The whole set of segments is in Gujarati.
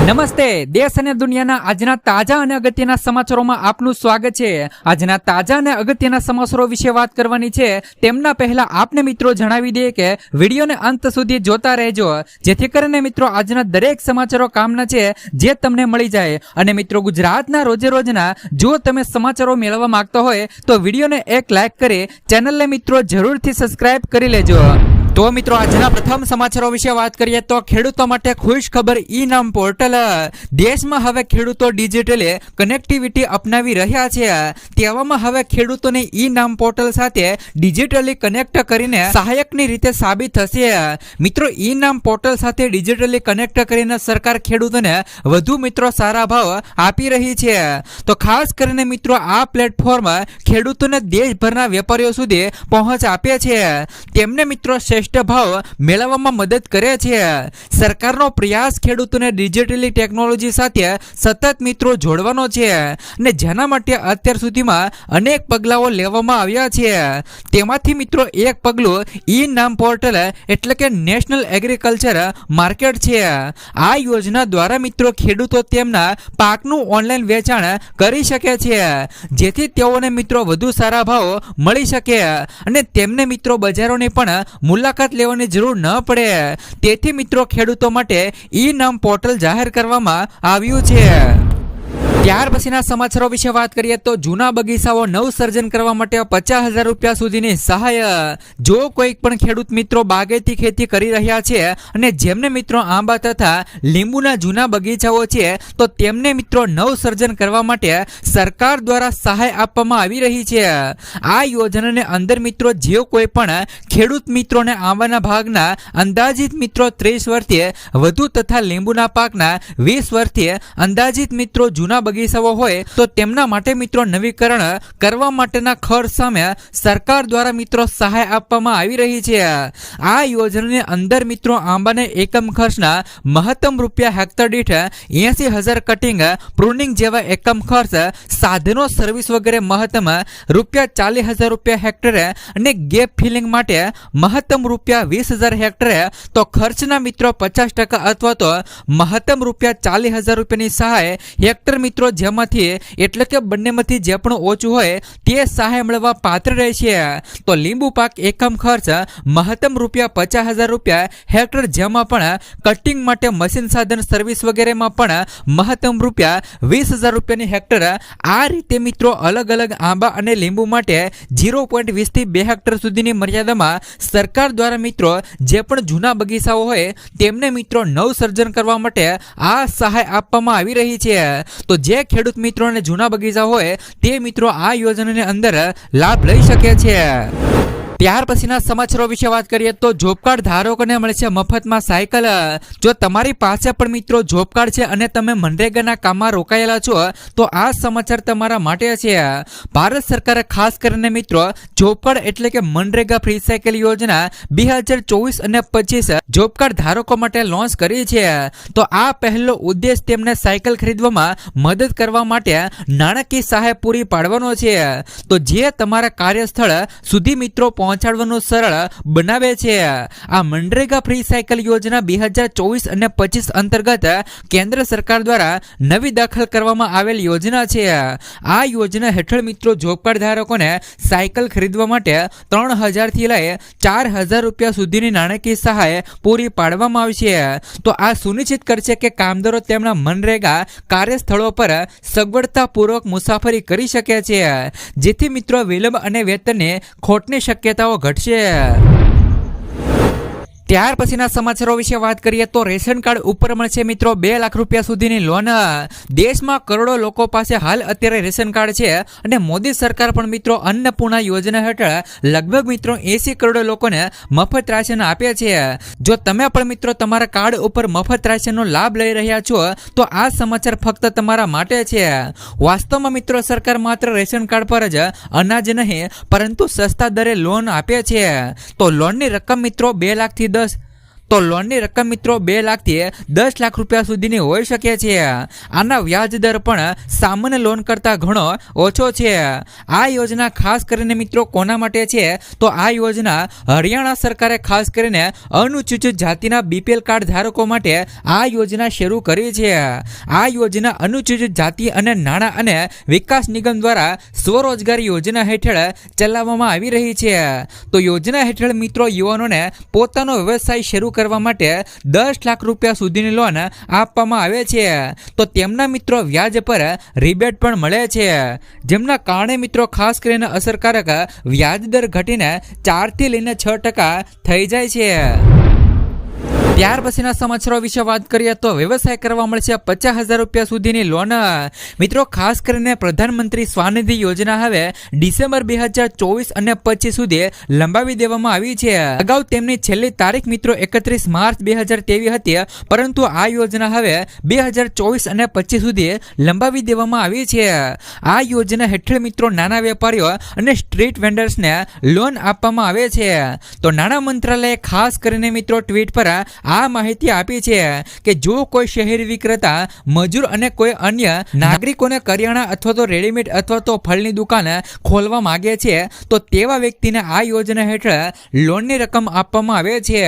નમસ્તે, દેશ અને દુનિયાના આજના તાજા અને અગત્યના સમાચારોમાં આપનું સ્વાગત છે। આજના તાજા અને અગત્યના સમાચારો વિશે વાત કરવાની છે। તેમના પહેલા આપને મિત્રો જણાવી દઈએ કે વિડીયોને અંત સુધી જોતા રહેજો, જેથી કરીને મિત્રો આજના દરેક સમાચારો કામના છે જે તમને મળી જાય। અને મિત્રો ગુજરાતના રોજે રોજના જો તમે સમાચારો મેળવવા માંગતા હોય તો વિડીયોને એક લાઈક કરી ચેનલને મિત્રો જરૂરથી સબસ્ક્રાઇબ કરી લેજો। તો મિત્રો આજના પ્રથમ સમાચારો વિશે વાત કરીએ તો ખેડૂતો માટે ખુશ ખબર ઈ નામ પોર્ટલ। દેશમાં હવે ખેડૂતો ડિજિટલ કનેક્ટિવિટી અપનાવી રહ્યા છે। તેવામાં હવે ખેડૂતોને ઈ નામ પોર્ટલ સાથે ડિજિટલી કનેક્ટ કરીને સહાયકની રીતે સાબિત થશે। મિત્રો ઈ નામ પોર્ટલ સાથે ડિજિટલી કનેક્ટ કરીને સરકાર ખેડૂતોને વધુ મિત્રો સારા ભાવ આપી રહી છે। તો ખાસ કરીને મિત્રો આ પ્લેટફોર્મ ખેડૂતોને દેશભરના વેપારીઓ સુધી પહોંચ આપે છે। તેમને મિત્રો ભાવ મેળવવામાં મદદ કરે છે। સરકારનો પ્રયાસ ખેડૂતોને ડિજિટલી ટેકનોલોજી સાથે સતત મિત્રો જોડવાનો છે અને જેના માટે અત્યાર સુધીમાં અનેક પગલાઓ લેવામાં આવ્યા છે। તેમાંથી મિત્રો એક પગલું ઈ નામ પોર્ટલ એટલે કે નેશનલ એગ્રીકલ્ચર માર્કેટ છે। આ યોજના દ્વારા મિત્રો ખેડૂતો તેમના પાકનું ઓનલાઈન વેચાણ કરી શકે છે, જેથી તેઓને મિત્રો વધુ સારા ભાવ મળી શકે અને તેમને મિત્રો બજારોની પણ મુલાકાત લેવાની જરૂર ન પડે। તેથી મિત્રો ખેડૂતો માટે ઈ નામ પોર્ટલ જાહેર કરવામાં આવ્યું છે। ત્યાર પછીના સમાચારો વિશે વાત કરીએ તો જૂના બગીચાઓ નવસર્જન કરવા માટે 50,000 રૂપિયા સુધીની સહાય। જો કોઈ પણ ખેડૂત મિત્રો બાગાયતી ખેતી કરી રહ્યા છે અને જેમને મિત્રો આંબા તથા લીંબુના જૂના બગીચાઓ છે તો તેમને મિત્રો નવસર્જન કરવા માટે સરકાર દ્વારા સહાય આપવામાં આવી રહી છે। આ યોજનાને અંદર મિત્રો જે કોઈ પણ ખેડૂત મિત્રોને આંબાના ભાગના અંદાજિત મિત્રો 30 વર્ષથી વધુ તથા લીંબુના પાકના 20 વર્ષથી અંદાજિત મિત્રો જૂના બગીચાઓ હોય તો તેમના માટે મિત્રો નવીકરણ કરવા માટેના ખર્ચ સામે સરકાર દ્વારા મિત્રો સહાય આપવામાં આવી રહી છે। આ યોજનાની અંદર મિત્રો આંબાને એકમ ખર્ચના મહત્તમ રૂપિયા હેક્ટર દીઠ 80,000 કટિંગ પ્રુનિંગ જેવા એકમ ખર્ચ, સાધનો સર્વિસ વગેરે મહત્તમ રૂપિયા 40,000 રૂપિયા હેક્ટરે અને ગેપ ફિલિંગ માટે મહત્તમ રૂપિયા 20,000 હેક્ટરે તો ખર્ચના મિત્રો 50% અથવા તો મહત્તમ રૂપિયા 40,000 રૂપિયાની સહાય હેક્ટર મિત્રો જેમાંથી એટલે કે બંનેમાંથી જે પણ ઓછું હોય તે સહાય મળવા પાત્ર રહેશે। તો લીંબુ પાક એકમ ખર્ચ મહત્તમ રૂપિયા 50,000 રૂપિયા હેક્ટર, જેમાં પણ કટિંગ માટે મશીન સાધન સર્વિસ વગેરેમાં પણ મહત્તમ રૂપિયા 20,000 રૂપિયાની હેક્ટર। આ રીતે મિત્રો અલગ અલગ આંબા અને લીંબુ માટે 0.20 થી 2 હેક્ટર સુધીની મર્યાદામાં સરકાર દ્વારા મિત્રો જે પણ જૂના બગીચાઓ હોય તેમને મિત્રો નવસર્જન કરવા માટે આ સહાય આપવામાં આવી રહી છે। તો જે ખેડૂત મિત્રોને જૂના બગીચા હોય તે મિત્રો આ યોજનાની અંદર લાભ લઈ શકે છે। ત્યાર પછીના સમાચારો વિશે વાત કરીએ તો જોબ કાર્ડ ધારકોને મળશે મફતમાં સાયકલ। જો તમારી પાસે પણ મિત્રો જોબ કાર્ડ છે અને તમે મનરેગાના કામમાં રોકાયેલા છો તો આ સમાચાર તમારા માટે છે। ભારત સરકારે ખાસ કરીને મિત્રો જોબ કાર્ડ એટલે કે મનરેગા ફ્રી સાયકલ યોજના 2024 અને 25 જોબ કાર્ડ ધારકો માટે લોન્ચ કરી છે। તો આ પહેલો ઉદ્દેશ તેમને સાયકલ ખરીદવામાં મદદ કરવા માટે નાણાકીય સહાય પૂરી પાડવાનો છે। તો જે તમારા કાર્યસ્થળ સુધી મિત્રો પહોંચાડવાનું સરળ બનાવે છે। આ મનરેગા ફ્રી સાયકલ યોજના 2024 અને 25 અંતર્ગત કેન્દ્ર સરકાર દ્વારા નવી દાખલ કરવામાં આવેલ યોજના છે। આ યોજના હેઠળ મિત્રો જોબ કાર્ડ ધારકોને સાયકલ ખરીદવા માટે 3,000 થી લઈ 4,000 રૂપિયા સુધીની નાણાકીય સહાય પૂરી પાડવામાં આવશે। તો આ સુનિશ્ચિત કરશે કે કામદારો તેમના મનરેગા કાર્યસ્થળો પર સગવડતાપૂર્વક મુસાફરી કરી શકે છે, જેથી મિત્રો વિલંબ અને વેતનની ખોટની શક્યતાઓ ઘટશે। ત્યાર પછીના સમાચારો વિશે વાત કરીએ તો રેશન કાર્ડ ઉપર મળશે મિત્રો 2 લાખ રૂપિયા સુધીની લોન। દેશમાં કરોડો લોકો પાસે હાલ અત્યારે રેશન કાર્ડ છે અને મોદી સરકાર પણ મિત્રો અન્નપૂર્ણા યોજના હેઠળ લગભગ મિત્રો 80 કરોડ લોકોને મફત રાશન આપે છે। જો તમે પણ મિત્રો તમારા કાર્ડ ઉપર મફત રાશનનો લાભ લઈ રહ્યા છો તો આ સમાચાર ફક્ત તમારા માટે છે। વાસ્તવમાં મિત્રો સરકાર માત્ર રેશન કાર્ડ પર જ અનાજ નહીં પરંતુ સસ્તા દરે લોન આપે છે। તો લોનની રકમ મિત્રો 2 લાખથી 10 તો લોનની રકમ મિત્રો 2 લાખથી 10 લાખ રૂપિયા સુધીની હોઈ શકે છે. આના વ્યાજ દર પણ સામાન્ય લોન કરતાં ઘણો ઓછો છે. આ યોજના ખાસ કરીને મિત્રો કોના માટે છે? તો આ યોજના હરિયાણા સરકારે ખાસ કરીને અનુસૂચિત જાતિના BPL કાર્ડ ધારકો માટે આ યોજના શરૂ કરી છે. આ યોજના અનુસૂચિત જાતિ અને નાણાં અને વિકાસ નિગમ દ્વારા સ્વરોજગાર યોજના હેઠળ ચલાવવામાં આવી રહી છે. તો યોજના હેઠળ મિત્રો યુવાનોને પોતાનો વ્યવસાય શરૂ કરવા માટે 10 લાખ રૂપિયા સુધીની લોન આપવામાં આવે છે. તો તેમના મિત્રો વ્યાજ પર રિબેટ પણ મળે છે, જેમના કારણે મિત્રો ખાસ કરીને અસરકારક વ્યાજ દર ઘટીને 4 થી લઈને 6% થઈ જાય છે. ત્યાર પછીના સમાચારો વિશે વાત કરીએ તો વ્યવસાય કરવા મળશે 50,000 રૂપિયા સુધીની લોન. મિત્રો ખાસ કરીને પ્રધાનમંત્રી સ્વાનિધિ યોજના હવે ડિસેમ્બર 2024 અને 25 સુધી લંબાવી દેવામાં આવી છે. અગાઉ તેમની છેલ્લી તારીખ મિત્રો 31 માર્ચ 2023 હતી, પરંતુ આ યોજના હવે 2024 અને 25 સુધી લંબાવી દેવામાં આવી છે. આ યોજના હેઠળ મિત્રો નાના વેપારીઓ અને સ્ટ્રીટ વેન્ડર્સને લોન આપવામાં આવે છે. તો નાણાં મંત્રાલયે ખાસ કરીને મિત્રો ટ્વીટ પર આ માહિતી આપી છે કે જો કોઈ શહેરી વિક્રેતા, મજૂર અને કોઈ અન્ય નાગરિકોને કરિયાણા અથવા તો રેડીમેડ અથવા તો ફળની દુકાન ખોલવા માંગે છે તો તેવા વ્યક્તિને આ યોજના હેઠળ લોનની રકમ આપવામાં આવે છે.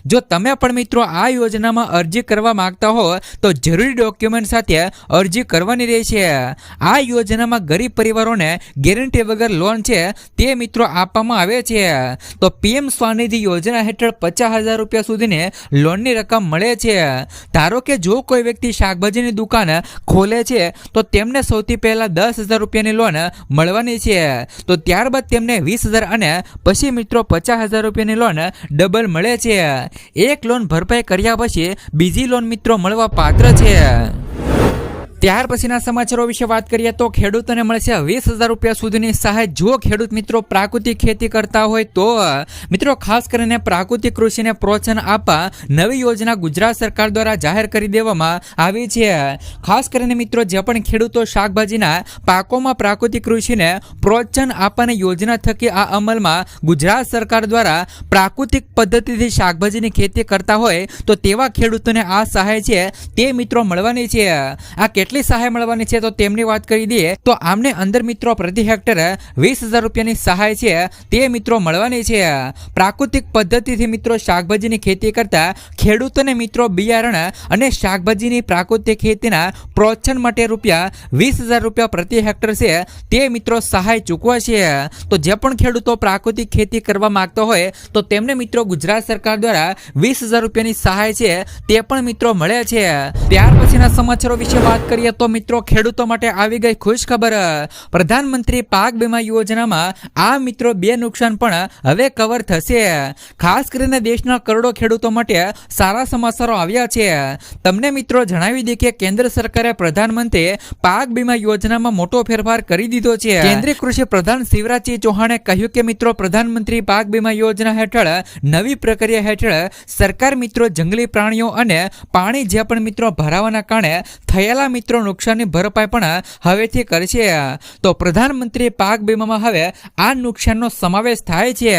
જો તમે પણ મિત્રો આ યોજનામાં અરજી કરવા માંગતા હો તો જરૂરી ડોક્યુમેન્ટ સાથે અરજી કરવાની રહેશે. આ યોજનામાં ગરીબ પરિવારોને ગેરંટી વગર લોન છે તે મિત્રો આપવામાં આવે છે. તો PM સ્વાનિધિ યોજના હેઠળ 50,000 રૂપિયા સુધીની લોનની રકમ મળે છે. ધારો કે જો કોઈ વ્યક્તિ શાકભાજીની દુકાન ખોલે છે તો તેમને સૌથી પહેલા 10,000 રૂપિયાની લોન મળવાની છે. તો ત્યારબાદ તેમને 20,000 અને પછી મિત્રો 50,000 રૂપિયાની લોન ડબલ મળે છે. એક લોન ભરપાઈ કર્યા પછી બીજી લોન મિત્રો મળવા પાત્ર છે. ત્યાર પછીના સમાચારો વિશે વાત કરીએ તો ખેડૂતોને મળશે 20,000 રૂપિયા સુધીની સહાય જો ખેડૂત મિત્રો પ્રાકૃતિક ખેતી કરતા હોય તો. મિત્રો ખાસ કરીને પ્રાકૃતિક કૃષિને પ્રોત્સાહન આપવા નવી યોજના ગુજરાત સરકાર દ્વારા જાહેર કરી દેવામાં આવી છે. ખાસ કરીને મિત્રો જે પણ ખેડૂતો શાકભાજીના પાકોમાં પ્રાકૃતિક કૃષિને પ્રોત્સાહન આપવાની યોજના થકી આ અમલમાં ગુજરાત સરકાર દ્વારા પ્રાકૃતિક પદ્ધતિથી શાકભાજીની ખેતી કરતા હોય તો તેવા ખેડૂતોને આ સહાય છે તે મિત્રો મળવાની છે. આ કેટલી સહાય મળવાની છે તો તેમની વાત કરી દઈએ તો આમને અંદર મિત્રો પ્રતિ હેક્ટર 20,000 રૂપિયાની સહાય છે તે મિત્રો મળવાની છે. પ્રાકૃતિક પદ્ધતિથી મિત્રો શાકભાજીની ખેતી કરતા ખેડૂતોને મિત્રો બિયારણ અને શાકભાજીની પ્રાકૃતિક ખેતીના પ્રોત્સાહન માટે રૂપિયા 20,000 રૂપિયા પ્રતિ હેક્ટર છે તે મિત્રો સહાય ચૂકવા છે. તો જે પણ ખેડૂતો પ્રાકૃતિક ખેતી કરવા માંગતો હોય તો તેમને મિત્રો ગુજરાત સરકાર દ્વારા 20,000 રૂપિયાની સહાય છે તે પણ મિત્રો મળે છે. ત્યાર પછીના સમાચારો વિશે વાત કરીએ તો મિત્રો ખેડૂતો માટે આવી ગઈ ખુશ ખબર. પ્રધાનમંત્રી પાક વીમા યોજનામાં આ મિત્રો 2 નુકસાન પણ હવે કવર થશે. ખાસ કરીને દેશના કરોડો ખેડૂતો માટે સારા સમાચારો આવ્યા છે. તમને મિત્રો જણાવી દઈએ કે કેન્દ્ર સરકારે પ્રધાનમંત્રી પાક વીમા યોજનામાં મોટો ફેરફાર કરી દીધો છે. કેન્દ્રીય કૃષિ પ્રધાન શિવરાજસિંહ ચૌહાણે કહ્યું કે મિત્રો પ્રધાનમંત્રી પાક વીમા યોજના હેઠળ નવી પ્રક્રિયા હેઠળ સરકાર મિત્રો જંગલી પ્રાણીઓ અને પાણી જે પણ મિત્રો ભરાવાના કારણે થયેલા મિત્રો નુકસાનની ભરપાઈ પણ હવેથી કરશે. તો પ્રધાનમંત્રી પાક વીમામાં હવે આ નુકસાનનો સમાવેશ થાય છે.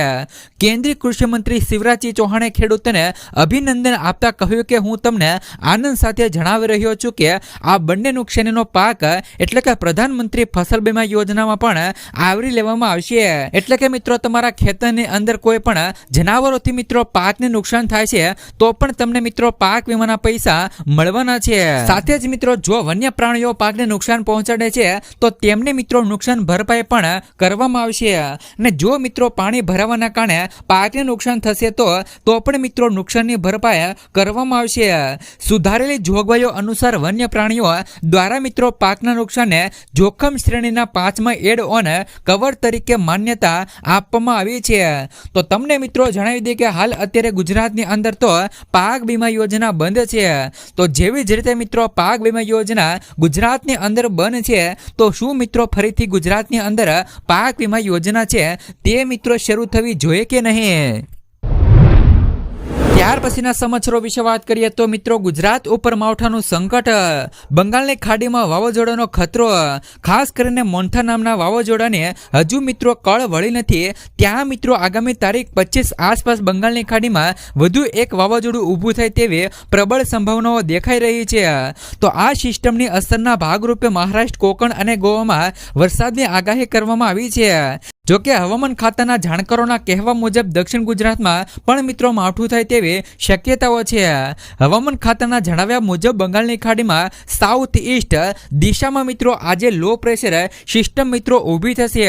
કેન્દ્રીય કૃષિ મંત્રી શિવરાજસિંહ ચૌહાણે ખેડૂતોને અભિનંદન આપતા કહ્યું કે હું તમને આનંદ સાથે જણાવી રહ્યો છું કે આ બંને નુકસાનીનો પાક એટલે કે પ્રધાનમંત્રી ફસલ વીમા યોજનામાં પણ આવરી લેવામાં આવશે. એટલે કે મિત્રો તમારા ખેતરની અંદર કોઈ પણ જનાવરોથી મિત્રો પાકને નુકસાન થાય છે તો પણ તમને મિત્રો પાક વીમાના પૈસા મળવાના છે. સાથે જ મિત્રો જો વન્ય પ્રાણીઓ પાકને નુકસાન પહોંચાડે છે તો તેમને મિત્રો નુકસાન ભરપાઈ પણ કરવામાં આવશે. અને જો મિત્રો પાણી ભરાવાના કારણે પાકને નુકસાન થશે તો પણ મિત્રો નુકસાનની ભરપાઈ કરવામાં આવશે. સુધારેલી જોગવાઈઓ અનુસાર વન્ય પ્રાણીઓ દ્વારા મિત્રો પાકના નુકસાનને જોખમ શ્રેણીના 5મા એડ ઓન કવર તરીકે માન્યતા આપવામાં આવી છે. તો તમને મિત્રો જણાવી દે કે હાલ અત્યારે ગુજરાતની અંદર તો પાક વીમા યોજના બંધ છે. તો જેવી જ રીતે મિત્રો પાક વીમા યોજના ગુજરાતની અંદર બંધ છે તો શું મિત્રો ફરીથી ગુજરાતની અંદર પાક વીમા યોજના છે તે મિત્રો શરૂ થવી જોઈએ કે નહીં? ત્યાર પછીના સમાચારો વિશે વાત કરીએ તો મિત્રો ગુજરાત ઉપર માવઠાનું સંકટ, બંગાળની ખાડીમાં વાવાઝોડાનો ખતરો, ખાસ કરીને મોન્થા નામના વાવાઝોડાને હજુ મિત્રો કળ વળી નથી. ત્યાં મિત્રો આગામી તારીખ 25 આસપાસ બંગાળની ખાડીમાં વધુ એક વાવાઝોડું ઊભું થાય તેવી પ્રબળ સંભાવનાઓ દેખાઈ રહી છે. તો આ સિસ્ટમની અસરના ભાગરૂપે મહારાષ્ટ્ર, કોકણ અને ગોવામાં વરસાદની આગાહી કરવામાં આવી છે. જોકે હવામાન ખાતાના જાણકારોના કહેવા મુજબ દક્ષિણ ગુજરાતમાં પણ મિત્રો માવઠું થાય તેવી શક્યતાઓ છે. હવામાન ખાતાના જણાવ્યા મુજબ બંગાળની ખાડીમાં સાઉથ ઈસ્ટ દિશામાં મિત્રો આજે લો પ્રેશર સિસ્ટમ મિત્રો ઊભી થશે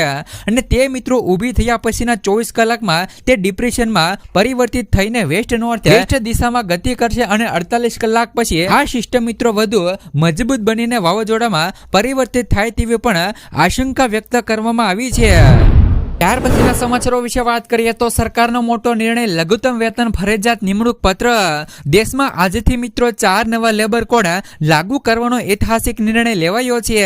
અને તે મિત્રો ઊભી થયા પછીના 24 કલાકમાં તે ડિપ્રેશનમાં પરિવર્તિત થઈને વેસ્ટ નોર્થ વેસ્ટ દિશામાં ગતિ કરશે અને 48 કલાક પછી આ સિસ્ટમ મિત્રો વધુ મજબૂત બનીને વાવાઝોડામાં પરિવર્તિત થાય તેવી પણ આશંકા વ્યક્ત કરવામાં આવી છે. ત્યાર પછીના સમાચારો વિશે વાત કરીએ તો સરકારનો મોટો નિર્ણય, લઘુત્તમ વેતન ફરજિયાત નિમણૂક પત્ર. દેશમાં આજથી મિત્રો 4 નવા લેબર કોડ લાગુ કરવાનો ઐતિહાસિક નિર્ણય લેવાયો છે.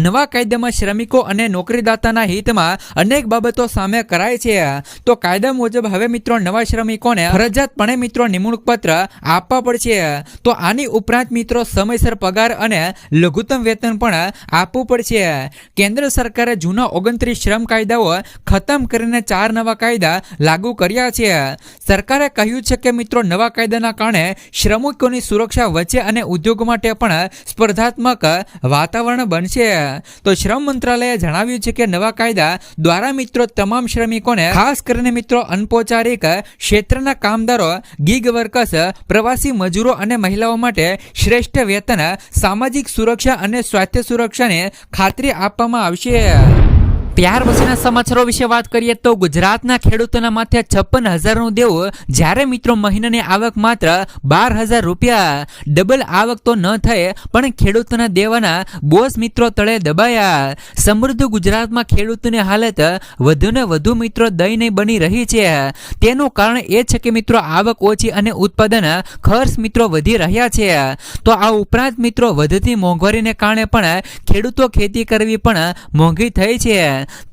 નવા કાયદામાં શ્રમિકો અને નોકરીદાતાના હિતમાં અનેક બાબતો સામે કરાય છે. તો કાયદા મુજબ હવે મિત્રો નવા શ્રમિકોને ફરજિયાતપણે મિત્રો નિમણૂક પત્ર આપવા પડશે. તો આની ઉપરાંત મિત્રો સમયસર પગાર અને લઘુત્તમ વેતન પણ આપવું પડશે. કેન્દ્ર સરકારે જૂના 29 શ્રમ કાયદાઓ ખતમ કરીને 4 નવા કાયદા લાગુ કર્યા છે. સરકારે કહ્યું છે કે મિત્રો નવા કાયદાના કારણે શ્રમિકોની સુરક્ષા વચ્ચે અને ઉદ્યોગ માટે પણ સ્પર્ધાત્મક વાતાવરણ બનશે. તો શ્રમ મંત્રાલયે જણાવ્યું છે કે નવા કાયદા દ્વારા મિત્રો તમામ શ્રમિકોને, ખાસ કરીને મિત્રો અનૌપચારિક ક્ષેત્રના કામદારો, ગીગ વર્કર્સ, પ્રવાસી મજૂરો અને મહિલાઓ માટે શ્રેષ્ઠ વેતન, સામાજિક સુરક્ષા અને સ્વાસ્થ્ય સુરક્ષાની ખાતરી આપવામાં આવશે. ત્યાર પછીના સમાચારો વિશે વાત કરીએ તો ગુજરાતના ખેડૂતોના માથે 56,000નું દેવું, જ્યારે મિત્રો મહિનાની આવક માત્ર 12,000 રૂપિયા. ડબલ આવક તો ન થાય પણ ખેડૂતોના દેવાના બોજ મિત્રો તળે દબાયા. સમૃદ્ધ ગુજરાતમાં ખેડૂતોની હાલત વધુને વધુ મિત્રો દયનીય બની રહી છે. તેનું કારણ એ છે કે મિત્રો આવક ઓછી અને ઉત્પાદન ખર્ચ મિત્રો વધી રહ્યા છે. તો આ ઉપરાંત મિત્રો વધતી મોંઘવારીને કારણે પણ ખેડૂતો ખેતી કરવી પણ મોંઘી થઈ છે.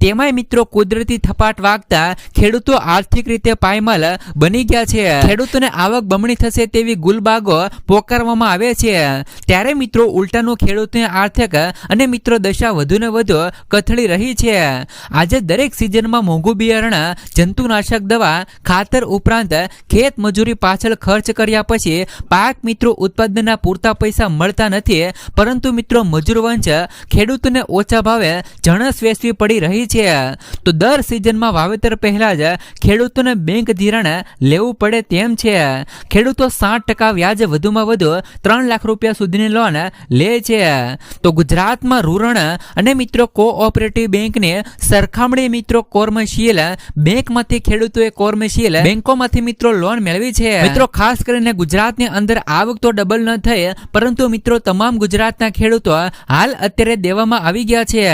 તેમાંય મિત્રો કુદરતી થપાટ વાગતા ખેડૂતો આર્થિક રીતે પાયમાલ બની ગયા છે. ખેડૂતોને આવક બમણી થશે તેવી ગુલબાગો પોકારવામાં આવે છે. ત્યારે મિત્રો ઉલટાનું ખેડૂતોની આર્થિક અને મિત્રો દશા વધુને વધુ કથળી રહી છે. આજે દરેક સિઝનમાં મોંઘું બિયારણ, જંતુનાશક દવા, ખાતર ઉપરાંત ખેત મજૂરી પાછળ ખર્ચ કર્યા પછી પાક મિત્રો ઉત્પાદનના પૂરતા પૈસા મળતા નથી, પરંતુ મિત્રો મજૂર વંશ ખેડૂતોને ઓછા ભાવે જણસ વેચવી પડી રહી છે. તો દર સિઝનમાં વાવેતર પહેલા જ ખેડૂતોને બેંક ધિરાણ લેવું પડે તેમ છે. ખેડૂતો 60% વ્યાજ વધુમાં વધુ 3 લાખ રૂપિયા સુધીની લોન લે છે. તો ગુજરાતમાં ઋણ અને મિત્રો કોઓપરેટિવ બેંકની સરખામણી મિત્રો કોમર્શિયલ બેંકમાંથી ખેડૂતોએ કોમર્શિયલ બેંકોમાંથી મિત્રો લોન મેળવી છે. મિત્રો ખાસ કરીને ગુજરાતની અંદર આવક તો ડબલ ન થઈ, પરંતુ મિત્રો તમામ ગુજરાતના ખેડૂતો હાલ અત્યારે દેવામાં આવી ગયા છે.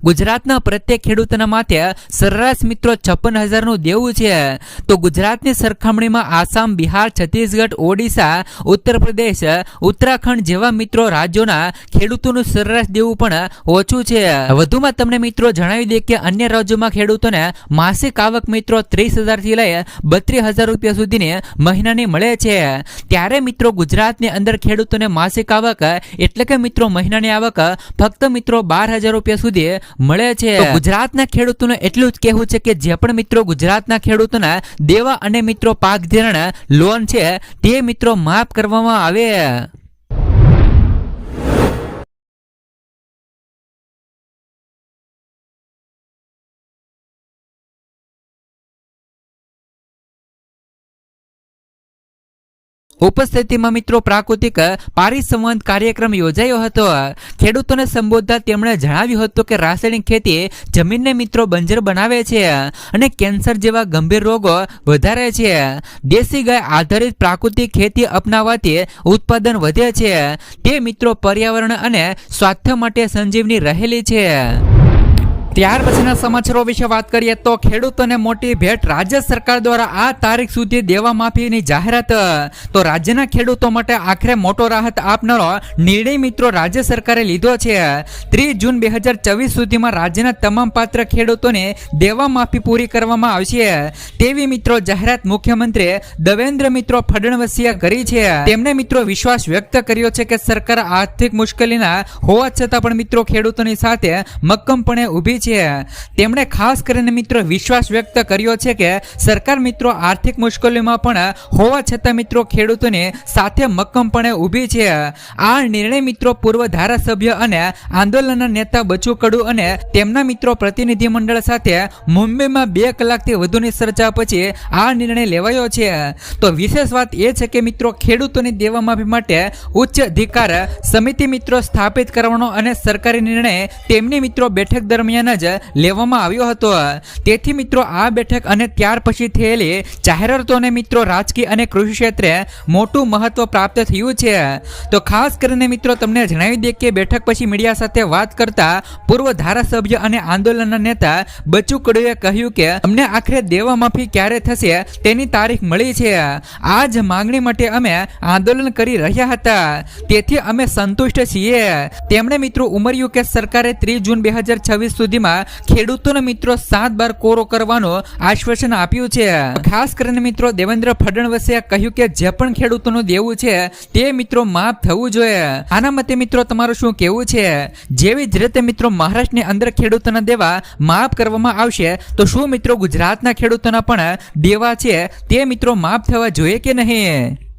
ગુજરાતના પ્રત્યેક ખેડૂતોના માથે સરેરાશ મિત્રો 56,000નું દેવું છે. તો ગુજરાતની સરખામણીમાં આસામ, બિહાર, છત્તીસગઢ, ઓડિશા, ઉત્તર પ્રદેશ, ઉત્તરાખંડ જેવા મિત્રો રાજ્યોના ખેડૂતોનું સરેરાશ દેવું પણ ઓછું છે. વધુમાં તમને મિત્રો જણાવી દે કે અન્ય રાજ્યોમાં ખેડૂતોને માસિક આવક મિત્રો 30,000 થી લઈ 32,000 રૂપિયા સુધીની મહિનાની મળે છે. ત્યારે મિત્રો ગુજરાતની અંદર ખેડૂતોને માસિક આવક એટલે કે મિત્રો મહિનાની આવક ફક્ત મિત્રો 12,000 રૂપિયા સુધી મળે છે. ગુજરાતના ખેડૂતોને એટલું જ કહેવું છે કે જે પણ મિત્રો ગુજરાતના ખેડૂતોના દેવા અને મિત્રો પાક ધિરાણ લોન છે તે મિત્રો માફ કરવામાં આવે. ઉપસ્થિતિમાં મિત્રો પ્રાકૃતિક પારિસંવાદ કાર્યક્રમ યોજાયો હતો. ખેડૂતોને સંબોધતા તેમણે જણાવ્યું હતું કે રાસાયણિક ખેતી જમીનને મિત્રો બંજર બનાવે છે અને કેન્સર જેવા ગંભીર રોગો વધારે છે. દેશી ગાય આધારિત પ્રાકૃતિક ખેતી અપનાવવાથી ઉત્પાદન વધે છે. તે મિત્રો પર્યાવરણ અને સ્વાસ્થ્ય માટે સંજીવની રહેલી છે. ત્યાર પછીના સમાચારો વિશે વાત કરીએ તો ખેડૂતોને મોટી ભેટ, રાજ્ય સરકાર દ્વારા આ તારીખ સુધી દેવા માફીની જાહેરાત. તો રાજ્યના ખેડૂતો માટે આખરે મોટો રાહત આપનારો નિર્ણય મિત્રો રાજ્ય સરકારે લીધો છે. 30 જૂન 2024 સુધીમાં રાજ્યના તમામ પાત્ર ખેડૂતોને દેવા માફી પૂરી કરવામાં આવશે તેવી મિત્રો જાહેરાત મુખ્યમંત્રી દેવેન્દ્ર મિત્રો ફડણવીસે કરી છે. તેમણે મિત્રો વિશ્વાસ વ્યક્ત કર્યો છે કે સરકાર આર્થિક મુશ્કેલીના હોવા છતાં પણ મિત્રો ખેડૂતોની સાથે મક્કમપણે ઊભી છે. તેમણે ખાસ કરીને મિત્રો વિશ્વાસ વ્યક્ત કર્યો છે કે સરકાર મિત્રો આર્થિક મુશ્કેલીમાં પણ હોવા છતાં મિત્રો ખેડૂતોની સાથે મક્કમપણે ઊભી છે. આ નિર્ણય મિત્રો પૂર્વ ધારાસભ્ય અને આંદોલનના નેતા બચુ કડુ અને તેમના મિત્રો પ્રતિનિધિ મંડળ સાથે મુંબઈમાં 2 કલાકથી વધુની ચર્ચા પછી આ નિર્ણય લેવાયો છે. તો વિશેષ વાત એ છે કે મિત્રો ખેડૂતોની દેવા માફી માટે ઉચ્ચ અધિકાર સમિતિ મિત્રો સ્થાપિત કરવાનો અને સરકારી નિર્ણય તેમની મિત્રો બેઠક દરમિયાન જ લેવામાં આવ્યો હતો. તેથી મિત્રો આ બેઠક અને ત્યાર પછી થયેલી જાહેરાતોને મિત્રો રાજકીય અને કૃષિ ક્ષેત્રે મોટું મહત્વ પ્રાપ્ત થયું છે. તો ખાસ કરીને મિત્રો તમને જણાવી દઈએ કે બેઠક પછી મીડિયા સાથે વાત કરતા પૂર્વ ધારાસભ્ય અને આંદોલનના નેતા બચુ કડુએ કહ્યું કે અમને આખરે દેવા માફી ક્યારે થશે તેની તારીખ મળી છે. આ જ માંગણી માટે અમે આંદોલન કરી રહ્યા હતા, તેથી અમે સંતુષ્ટ છીએ. તેમણે મિત્રો ઉમેર્યું કે સરકારે 30 જૂન 2026 સુધીમાં ખેડૂતોને મિત્રો 7 બાર કોરો કરવાનું આશ્વાસન આપ્યું છે. ખાસ કરીને મિત્રો દેવેન્દ્ર ફડણવીસે કહ્યું કે જે પણ ખેડૂતોનું દેવું છે તે મિત્રો માફ થવું જોઈએ. આના મતે મિત્રો તમારું શું કહેવું છે? જેવી જ રીતે મિત્રો મહારાષ્ટ્રની અંદર ખેડૂતોના દેવા માફ કરવામાં આવશે તો શું મિત્રો ગુજરાતના ખેડૂતોના પણ દેવા છે તે મિત્રો માફ થવા જોઈએ કે નહીં?